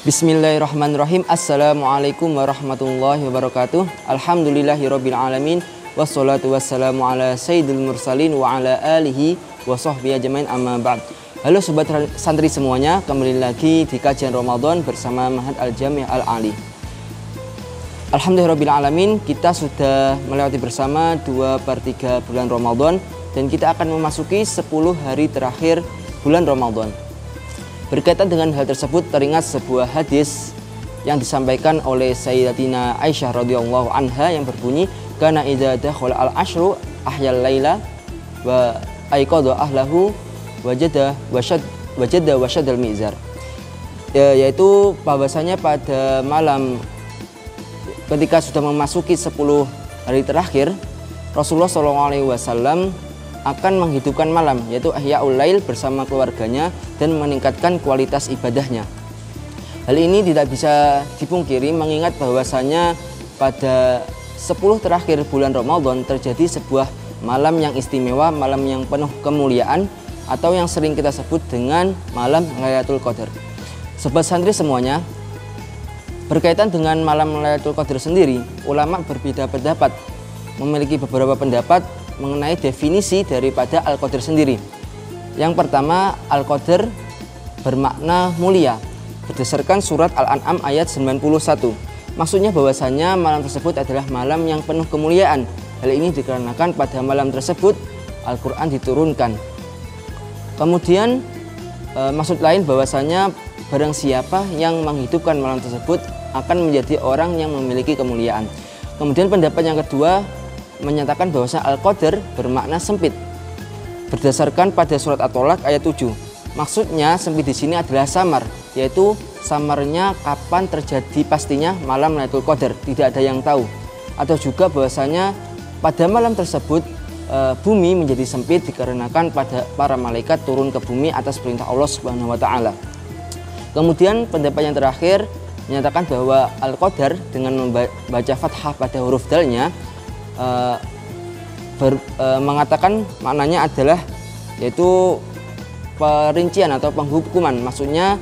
Bismillahirrahmanirrahim. Assalamualaikum warahmatullahi wabarakatuh. Alhamdulillahirabbil alamin. Wassalatu wassalamu ala sayyidil mursalin wa ala alihi wa sahbihi ajmain, amma ba'd. Halo sobat santri semuanya, kembali lagi di kajian Ramadan bersama Ma'had Al-Jami' Al-Ali. Alhamdulillahirabbil alamin, kita sudah melewati bersama 2/3 bulan Ramadan dan kita akan memasuki 10 hari terakhir bulan Ramadan. Berkaitan dengan hal tersebut, teringat sebuah hadis yang disampaikan oleh Sayyidatina Aisyah radhiyallahu anha yang berbunyi, kana idza dakhala al-ashru ahyal laila wa aiqadha ahlahu wajada wasyadal mizar. Yaitu bahwasanya pada malam ketika sudah memasuki 10 hari terakhir, Rasulullah SAW akan menghidupkan malam, yaitu Ihyaul Lail bersama keluarganya dan meningkatkan kualitas ibadahnya. Hal ini tidak bisa dipungkiri mengingat bahwasanya pada 10 terakhir bulan Ramadan terjadi sebuah malam yang istimewa, malam yang penuh kemuliaan atau yang sering kita sebut dengan malam Lailatul Qadar. Sobat santri semuanya, berkaitan dengan malam Lailatul Qadar sendiri, ulama berbeda pendapat, memiliki beberapa pendapat mengenai definisi daripada Al-Qadar sendiri. Yang pertama, Al-Qadar bermakna mulia berdasarkan surat Al-An'am ayat 91. Maksudnya bahwasanya malam tersebut adalah malam yang penuh kemuliaan. Hal ini dikarenakan pada malam tersebut Al-Quran diturunkan. Kemudian maksud lain bahwasanya barang siapa yang menghidupkan malam tersebut akan menjadi orang yang memiliki kemuliaan. Kemudian pendapat yang kedua menyatakan bahwa Al-Qadar bermakna sempit berdasarkan pada surat At-Tolak ayat 7. Maksudnya sempit di sini adalah samar, yaitu samarnya kapan terjadi pastinya malam Lailatul Qadar, tidak ada yang tahu. Atau juga bahwasanya pada malam tersebut bumi menjadi sempit dikarenakan pada para malaikat turun ke bumi atas perintah Allah Subhanahu wa taala. Kemudian pendapat yang terakhir menyatakan bahwa Al-Qadar dengan membaca fathah pada huruf dalnya mengatakan maknanya adalah yaitu perincian atau penghukuman. Maksudnya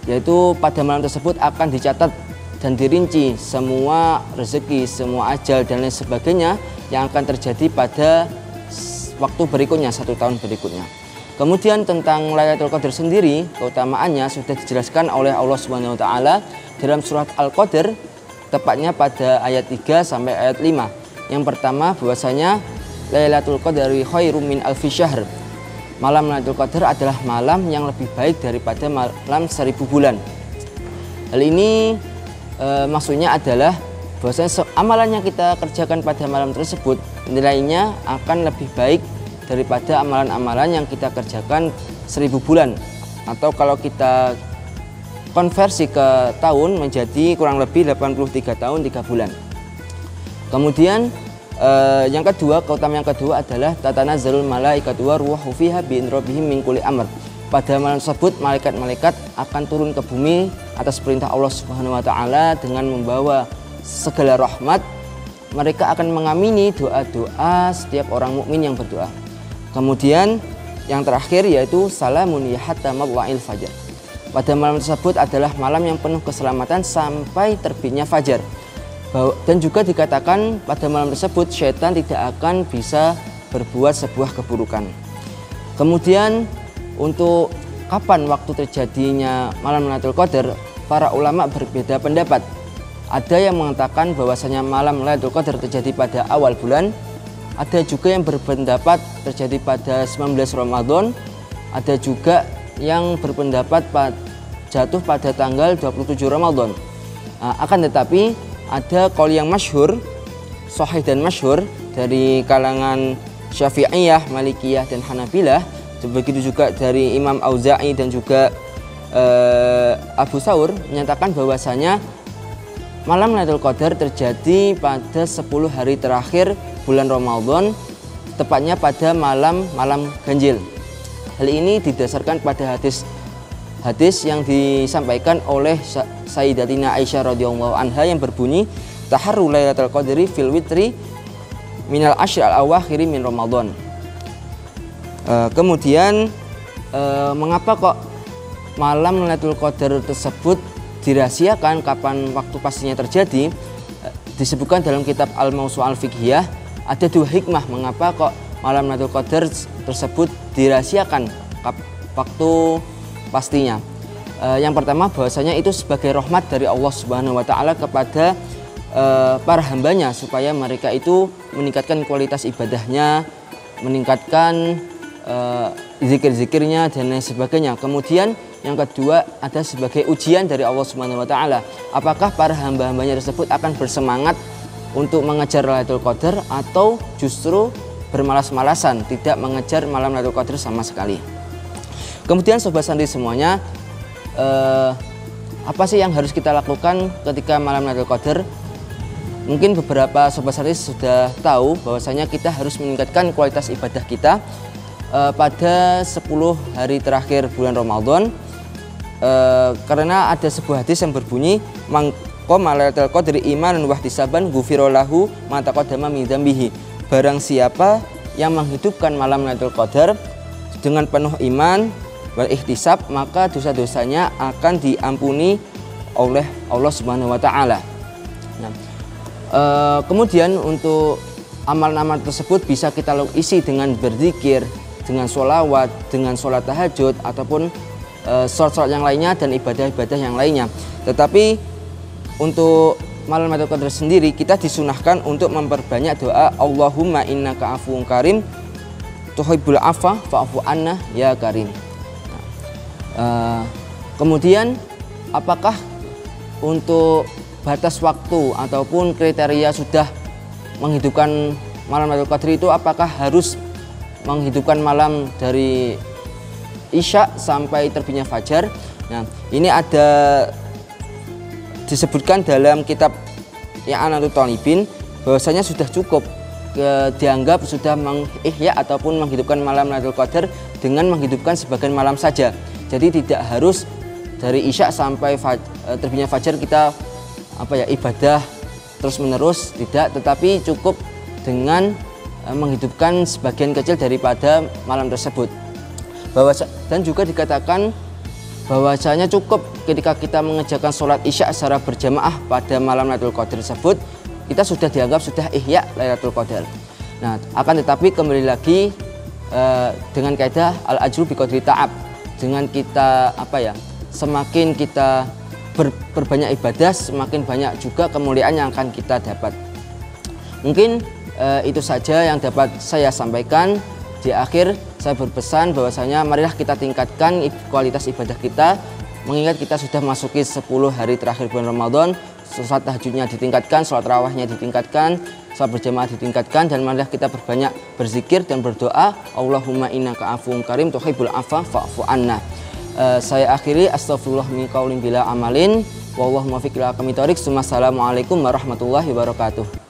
yaitu pada malam tersebut akan dicatat dan dirinci semua rezeki, semua ajal dan lain sebagainya yang akan terjadi pada waktu berikutnya, 1 tahun berikutnya. Kemudian tentang Lailatul Qadar sendiri, keutamaannya sudah dijelaskan oleh Allah Subhanahu wa taala dalam surat Al-Qadar, tepatnya pada ayat 3 sampai ayat 5. Yang pertama bahwasanya Lailatul Qadari khairum min alfi syahr. Malam Lailatul Qadar adalah malam yang lebih baik daripada malam 1000 bulan. Hal ini maksudnya adalah bahwasanya amalan yang kita kerjakan pada malam tersebut nilainya akan lebih baik daripada amalan-amalan yang kita kerjakan 1000 bulan. Atau kalau kita konversi ke tahun menjadi kurang lebih 83 tahun 3 bulan. Kemudian yang kedua, keutamaan yang kedua adalah tatanazzalul malaikatu wa ruhu fiha bi rabbihim min kulli amr. Pada malam tersebut malaikat-malaikat akan turun ke bumi atas perintah Allah Subhanahu wa taala dengan membawa segala rahmat. Mereka akan mengamini doa-doa setiap orang mukmin yang berdoa. Kemudian yang terakhir yaitu salamun ya hatta matla'il fajar. Pada malam tersebut adalah malam yang penuh keselamatan sampai terbitnya fajar. Dan juga dikatakan pada malam tersebut syaitan tidak akan bisa berbuat sebuah keburukan. Kemudian untuk kapan waktu terjadinya malam Lailatul Qadar, para ulama berbeda pendapat. Ada yang mengatakan bahwasanya malam Lailatul Qadar terjadi pada awal bulan. Ada juga yang berpendapat terjadi pada 19 Ramadan. Ada juga yang berpendapat jatuh pada tanggal 27 Ramadan. Akan tetapi ada qaul yang masyhur, sahih dan masyhur dari kalangan Syafi'iyah, Malikiyah dan Hanabilah, begitu juga dari Imam Auza'i dan juga Abu Thawr menyatakan bahwasanya malam Lailatul Qadar terjadi pada 10 hari terakhir bulan Ramadan, tepatnya pada malam ganjil. Hal ini didasarkan pada hadis yang disampaikan oleh Sayyidatina Aisyah radhiyallahu anha yang berbunyi, taharru Lailatul Qadri fil witri minal ashr al-awakhiri min Ramadan. Kemudian mengapa kok malam Lailatul Qadar tersebut dirahasiakan, kapan waktu pastinya terjadi, disebutkan dalam kitab Al-Mawsu'ah Al-Fiqhiyah ada 2 hikmah mengapa kok malam Lailatul Qadar tersebut dirahasiakan waktu pastinya. Yang pertama, bahwasanya itu sebagai rahmat dari Allah Subhanahu wa taala kepada para hambanya supaya mereka itu meningkatkan kualitas ibadahnya, meningkatkan zikir-zikirnya dan lain sebagainya. Kemudian yang kedua ada sebagai ujian dari Allah Subhanahu wa taala. Apakah para hamba-hambanya tersebut akan bersemangat untuk mengejar Lailatul Qadar atau justru bermalas-malasan tidak mengejar malam Lailatul Qadar sama sekali. Kemudian sobat santri semuanya, apa sih yang harus kita lakukan ketika malam Lailatul Qadar? Mungkin beberapa sobat santri sudah tahu bahwasanya kita harus meningkatkan kualitas ibadah kita pada 10 hari terakhir bulan Ramadan, karena ada sebuah hadis yang berbunyi maqama Lailatul Qadri imanan wa ihtisaban ghufira lahu ma taqaddama min dzambihi. Barang siapa yang menghidupkan malam Lailatul Qadar dengan penuh iman wal ihtisab, maka dosa-dosanya akan diampuni oleh Allah Subhanahu wa taala. Nah, kemudian untuk amal-amal tersebut bisa kita isi dengan berzikir, dengan sholawat, dengan sholat tahajud ataupun sholat-sholat yang lainnya dan ibadah-ibadah yang lainnya. Tetapi untuk malam Lailatul Qadar sendiri kita disunahkan untuk memperbanyak doa Allahumma innaka afuwun karim tuhibbul afwa fa'fu anna ya karim. Kemudian apakah untuk batas waktu ataupun kriteria sudah menghidupkan malam Lailatul Qadar itu, apakah harus menghidupkan malam dari Isya sampai terbitnya fajar? Nah, ini ada disebutkan dalam kitab I'anatul Talibin bahwasanya sudah cukup dianggap sudah mengihya ataupun menghidupkan malam Lailatul Qadar dengan menghidupkan sebagian malam saja. Jadi tidak harus dari Isya sampai terbitnya fajar kita ibadah terus menerus, tidak, tetapi cukup dengan menghidupkan sebagian kecil daripada malam tersebut. Dan juga dikatakan bahwasanya cukup ketika kita mengerjakan sholat Isya secara berjamaah pada malam Lailatul Qadar tersebut, kita sudah dianggap sudah ihya Lailatul Qadar. Nah, akan tetapi kembali lagi dengan kaidah al-ajru biqadri ta'ab. Dengan kita semakin kita berbanyak ibadah, semakin banyak juga kemuliaan yang akan kita dapat. Mungkin itu saja yang dapat saya sampaikan. Di akhir saya berpesan bahwasanya marilah kita tingkatkan kualitas ibadah kita, mengingat kita sudah masuki 10 hari terakhir bulan Ramadan. Sholat tahajudnya ditingkatkan, sholat rawahnya ditingkatkan, sholat berjamaah ditingkatkan, dan marilah kita berbanyak berzikir dan berdoa Allahumma innaka afuwun karim tuhibbul afwa fa'fu anna. Saya akhiri, astagfirullah min qaulin bila amalin wallahu muwaffiq ila aqwamit thoriq. Assalamualaikum warahmatullahi wabarakatuh.